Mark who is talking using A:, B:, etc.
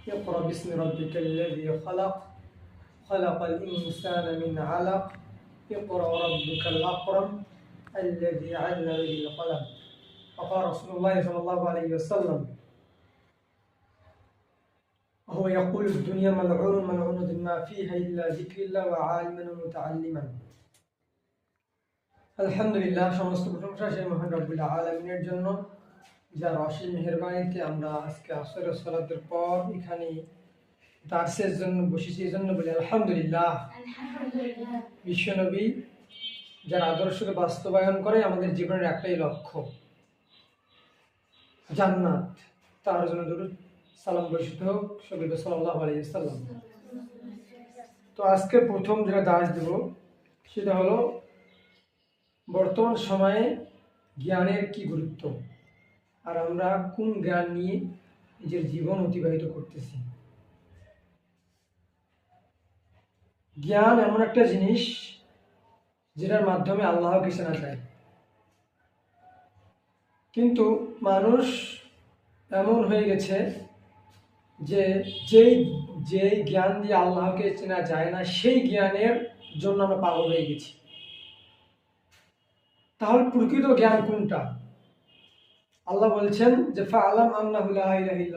A: اقرأ باسم ربك الذي خلق خلق الإنسان من علق اقرأ وربك الأكرم الذي علم بالقلم وقال رسول الله صلى الله عليه وسلم وهو يقول الدنيا ملعونة ما فيها إلا ذكر الله وعالما ومتعلما আলহামদুলিল্লাহ, সমস্ত প্রশংসা সেই মহান রব্বুল আলামিনের জন্য, যার অসীম মেহেরবানিতে আমরা আজকে আসরের সালাতের পর এখানে দার্সের জন্য বসেছি। এই জন্য বলি আলহামদুলিল্লাহ। বিশ্বনবী যার আদর্শকে বাস্তবায়ন করে আমাদের জীবনের একটাই লক্ষ্য, জান্নাত। তার জন্য দরুদ সালাম বর্ষিত হোক সবিতা সাল্লাল্লাহু আলাইহি ওয়াসাল্লাম। তো আজকে প্রথম যেটা দাস দেব সেটা হলো বর্তমান সময়ে জ্ঞানের কি গুরুত্ব, আর আমরা কোন জ্ঞান নিয়ে নিজের জীবন অতিবাহিত করতেছি। জ্ঞান এমন একটা জিনিস যেটার মাধ্যমে আল্লাহকে চেনা যায়, কিন্তু মানুষ এমন হয়ে গেছে যে যেই জ্ঞান দিয়ে আল্লাহকে চেনা যায় না, সেই জ্ঞানের জন্য আমরা পাগল হয়ে গেছি। তাহলে প্রকৃত জ্ঞান কোনটা? আল্লাহ বলছেন যে ফাআলাম আন্নাহু লা ইলাহা ইল্লাল্লাহ।